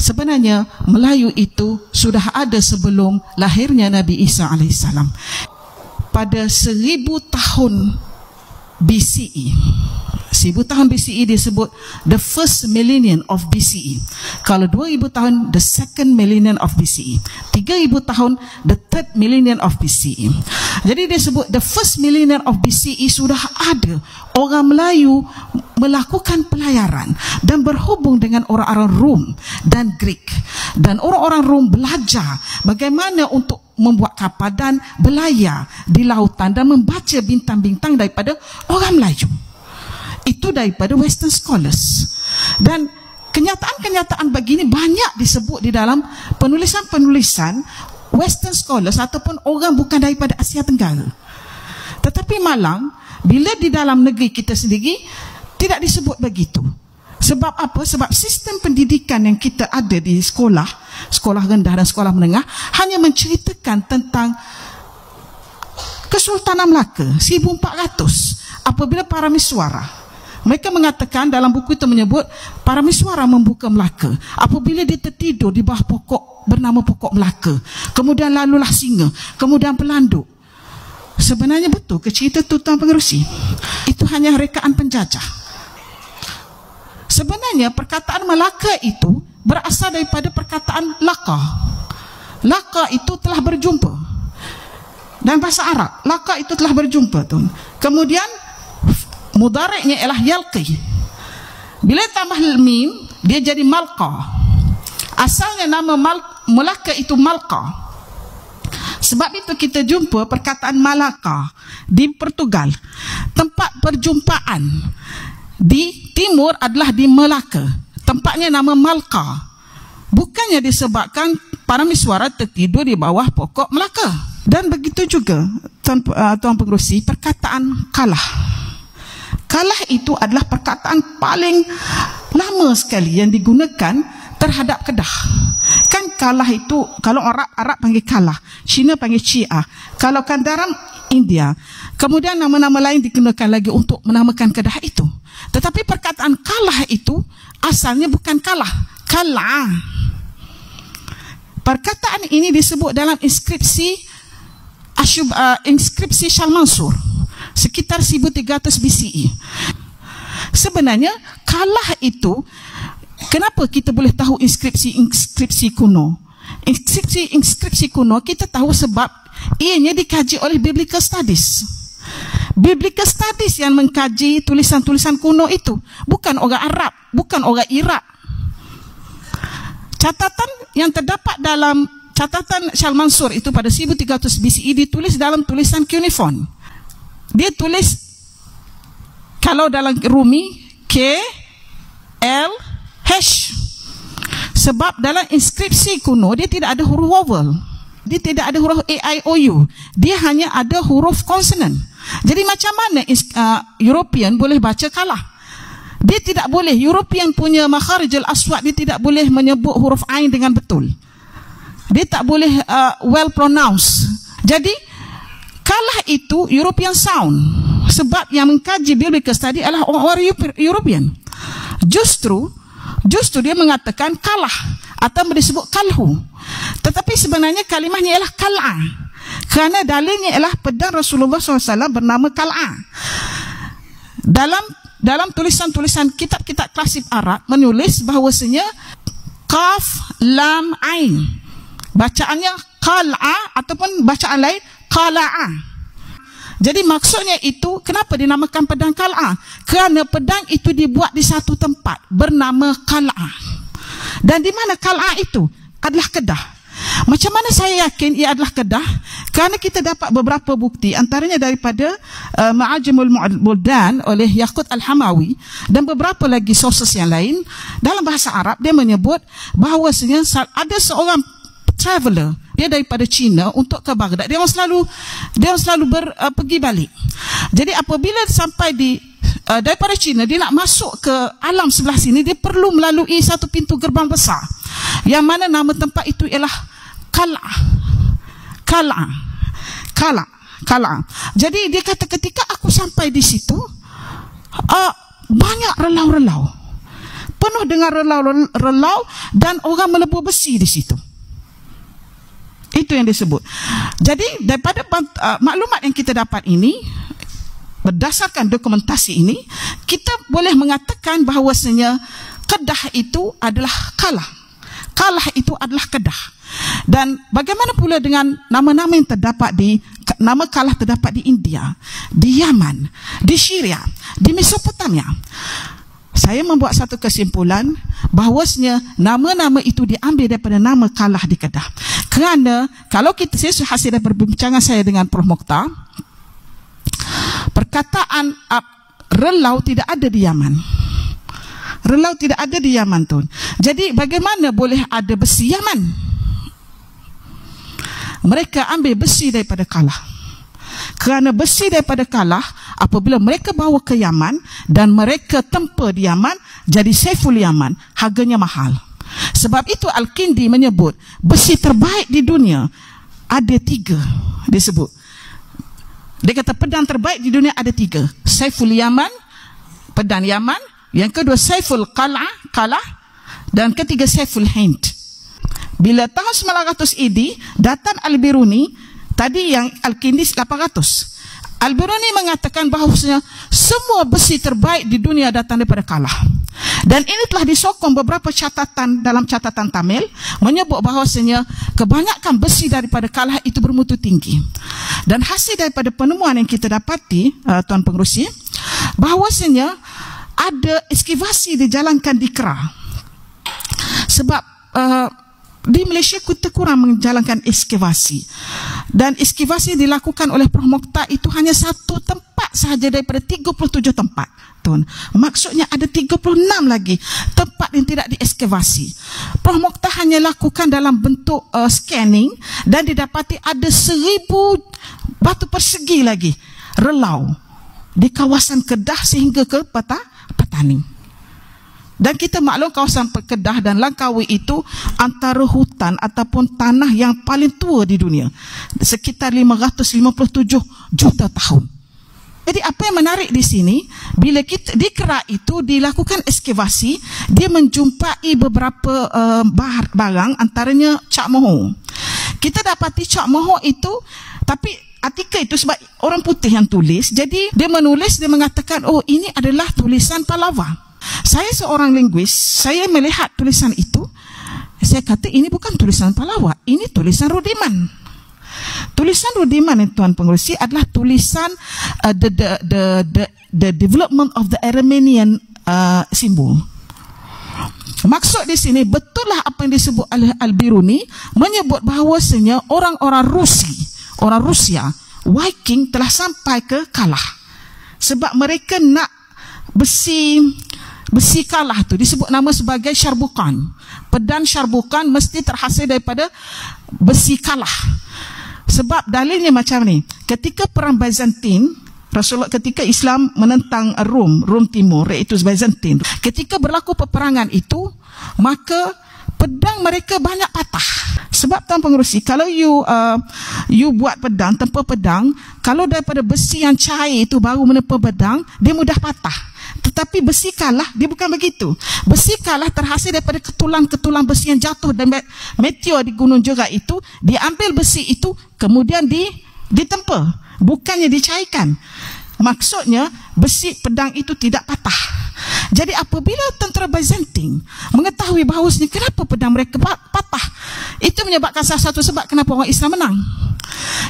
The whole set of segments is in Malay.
Sebenarnya Melayu itu sudah ada sebelum lahirnya Nabi Isa alaihissalam. Pada 1000 tahun BCE, 1000 tahun BCE disebut the first millennium of BCE. Kalau 2000 tahun, the second millennium of BCE. 3000 tahun, the third millennium of BCE. Jadi disebut the first millennium of BCE sudah ada orang Melayu melakukan pelayaran dan berhubung dengan orang-orang Rom dan Greek. Dan orang-orang Rom belajar bagaimana untuk membuat kapal dan belayar di lautan dan membaca bintang-bintang daripada orang Melayu. Itu daripada Western scholars. Dan kenyataan-kenyataan begini banyak disebut di dalam penulisan-penulisan Western scholars ataupun orang bukan daripada Asia Tenggara. Tetapi malang, bila di dalam negeri kita sendiri tidak disebut begitu. Sebab apa? Sebab sistem pendidikan yang kita ada di sekolah, sekolah rendah dan sekolah menengah, hanya menceritakan tentang Kesultanan Melaka 1400 apabila Parameswara. Mereka mengatakan dalam buku itu menyebut Parameswara membuka Melaka apabila dia tertidur di bawah pokok bernama pokok Melaka. Kemudian lalulah singa, kemudian pelanduk. Sebenarnya betul ke cerita tu, Tuan Pengerusi? Itu hanya rekaan penjajah. Sebenarnya perkataan Melaka itu berasal daripada perkataan laka. Laka itu telah berjumpa. Dan bahasa Arab, laka itu telah berjumpa, Tuan. Kemudian mudareknya ialah yalqi. Bila tambah mim, dia jadi malqa. Asalnya nama Melaka itu Malqa. Sebab itu kita jumpa perkataan Malaka di Portugal. Tempat perjumpaan di timur adalah di Melaka. Tempatnya nama Malqa. Bukannya disebabkan Parameswara tertidur di bawah pokok Melaka. Dan begitu juga, Tuan Pengerusi, perkataan kalah. Kalah itu adalah perkataan paling lama sekali yang digunakan terhadap Kedah. Kan kalah itu, kalau Arab panggil kalah, Cina panggil Cia. Kalau Kandaram, India. Kemudian nama-nama lain digunakan lagi untuk menamakan Kedah itu. Tetapi perkataan kalah itu asalnya bukan kalah, kalah. Perkataan ini disebut dalam inskripsi inskripsi Shalmansur sekitar 1300 BCE. Sebenarnya kalah itu, kenapa kita boleh tahu inskripsi kuno? Inskripsi kuno kita tahu sebab ianya dikaji oleh Biblical Studies. Biblical Studies yang mengkaji tulisan-tulisan kuno itu, bukan orang Arab, bukan orang Iraq. Catatan yang terdapat dalam catatan Shalmansur itu pada 1300 BCE ditulis dalam tulisan cuneiform. Dia tulis, kalau dalam Rumi, K, L, H. Sebab dalam inskripsi kuno dia tidak ada huruf vowel. Dia tidak ada huruf A, I, O, U. Dia hanya ada huruf konsonan. Jadi macam mana European boleh baca kalah? Dia tidak boleh. European punya makharijul aswad, dia tidak boleh menyebut huruf ain dengan betul. Dia tak boleh well pronounced. Jadi kalah itu European sound. Sebab yang mengkaji biblical study adalah orang European. Justru dia mengatakan kalah atau disebut kalhu. Tetapi sebenarnya kalimahnya ialah kal'a. Kerana dalilnya ialah pedang Rasulullah SAW bernama kal'a. Dalam tulisan-tulisan kitab-kitab klasik Arab menulis bahawasanya qaf lam ain. Bacaannya qal'a ataupun bacaan lain qala'a. Jadi maksudnya itu, kenapa dinamakan pedang qal'a? Kerana pedang itu dibuat di satu tempat bernama qal'a. Dan di mana qal'a itu? Adalah Kedah. Macam mana saya yakin ia adalah Kedah? Kerana kita dapat beberapa bukti, antaranya daripada Ma'ajimul Buldan oleh Yaqut Al-Hamawi dan beberapa lagi sources yang lain. Dalam bahasa Arab dia menyebut bahawasanya ada seorang traveler, dia daripada China untuk ke Baghdad. Dia selalu pergi balik. Jadi apabila sampai daripada China, dia nak masuk ke alam sebelah sini, dia perlu melalui satu pintu gerbang besar, yang mana nama tempat itu ialah Qal'a. Jadi dia kata ketika aku sampai di situ, banyak relau-relau, penuh dengan relau dan orang melebur besi di situ. Itu yang disebut. Jadi daripada maklumat yang kita dapat ini, berdasarkan dokumentasi ini, kita boleh mengatakan bahawasanya Kedah itu adalah Kalah. Kalah itu adalah Kedah. Dan bagaimana pula dengan nama-nama yang terdapat nama Kalah terdapat di India, di Yaman, di Syria, di Mesopotamia. Saya membuat satu kesimpulan bahawasanya nama-nama itu diambil daripada nama Kalah di Kedah. Kerana kalau saya hasil dari perbincangan saya dengan Prof. Mokhtar, perkataan relau tidak ada di Yaman. Relau tidak ada di Yaman, Tun. Jadi bagaimana boleh ada besi Yaman? Mereka ambil besi daripada Kalah. Kerana besi daripada Kalah, apabila mereka bawa ke Yaman dan mereka tempa di Yaman, jadi Saiful Yaman, harganya mahal. Sebab itu Al-Kindi menyebut besi terbaik di dunia ada 3 disebut. Dia kata pedang terbaik di dunia ada 3. Saiful Yaman, pedang Yaman. Yang kedua Saiful Kalah. Dan ketiga Saiful Hind. Bila tahun 900 AD datang Al-Biruni, tadi yang Al-Kindi 800. Al-Biruni mengatakan bahawasanya semua besi terbaik di dunia datang daripada Kalah. Dan ini telah disokong beberapa catatan dalam catatan Tamil menyebut bahawasanya kebanyakan besi daripada Kalah itu bermutu tinggi. Dan hasil daripada penemuan yang kita dapati, Tuan Pengerusi, bahawasanya ada ekskavasi dijalankan di Kedah. Sebab di Malaysia kita kurang menjalankan ekskavasi. Dan ekskavasi dilakukan oleh Prof. Mokhtar itu hanya satu tempat sahaja daripada 37 tempat. Tun. Maksudnya ada 36 lagi tempat yang tidak diekskavasi. Prof. Mokhtar hanya lakukan dalam bentuk scanning dan didapati ada 1000 batu persegi lagi relau di kawasan Kedah sehingga ke Petaning. Dan kita maklum kawasan Kedah dan Langkawi itu antara hutan ataupun tanah yang paling tua di dunia, sekitar 557 juta tahun. Jadi apa yang menarik di sini, bila kita di Kedah itu dilakukan ekskavasi, dia menjumpai beberapa barang, antaranya Cak Moho. Kita dapati Cak Moho itu, tapi artikel itu sebab orang putih yang tulis, jadi dia menulis, dia mengatakan, oh ini adalah tulisan Pallava. Saya seorang linguis, saya melihat tulisan itu, saya kata ini bukan tulisan Pallava, ini tulisan Rudiman. Tulisan Rudiman, Tuan Pengerusi, adalah tulisan the development of the Armenian symbol. Maksud di sini betullah apa yang disebut oleh Al-Biruni, menyebut bahawasanya orang-orang Rusia, Viking telah sampai ke Kalah. Sebab mereka nak besi Kalah tu disebut nama sebagai Syarbukan. Pedang Syarbukan mesti terhasil daripada besi Kalah. Sebab dalilnya macam ni, ketika perang Byzantine, Rasulullah ketika Islam menentang Rom Timur, iaitu Byzantine, ketika berlaku peperangan itu, maka pedang mereka banyak patah. Sebab Tuan Pengerusi, kalau you buat pedang, tempa pedang, kalau daripada besi yang cair itu baru menempa pedang, dia mudah patah. Tetapi besi Kalah, dia bukan begitu. Besi Kalah terhasil daripada ketulang-ketulang besi yang jatuh dan meteor di Gunung Jerat itu, diambil besi itu, kemudian ditempa, bukannya dicairkan. Maksudnya, besi pedang itu tidak patah. Jadi apabila tentera Byzantine mengetahui bahawasanya kenapa pedang mereka patah, itu menyebabkan salah satu sebab kenapa orang Islam menang.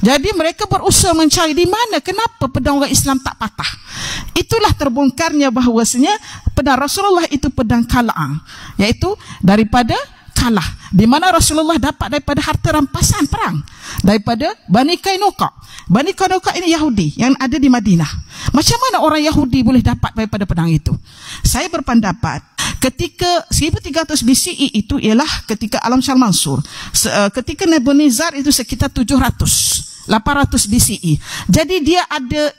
Jadi mereka berusaha mencari di mana kenapa pedang orang Islam tak patah. Itulah terbongkarnya bahawasanya pedang Rasulullah itu pedang Kalah, iaitu daripada Kalah, di mana Rasulullah dapat daripada harta rampasan perang daripada Bani Qainuqa. Bani Qainuqa ini Yahudi yang ada di Madinah. Macam mana orang Yahudi boleh dapat daripada pedang itu? Saya berpendapat ketika 1300 BCE itu ialah ketika Alam Shah Mansur. Ketika Nebuchadnezzar itu sekitar 800 BCE. Jadi dia ada,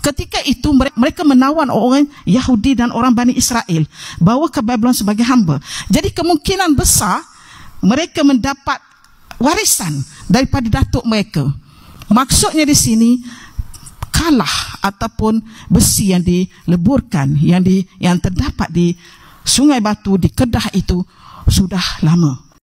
ketika itu mereka menawan orang Yahudi dan orang Bani Israel bawa ke Babylon sebagai hamba. Jadi kemungkinan besar mereka mendapat warisan daripada datuk mereka. Maksudnya di sini Kalah ataupun besi yang dileburkan, yang terdapat di Sungai Batu di Kedah itu sudah lama.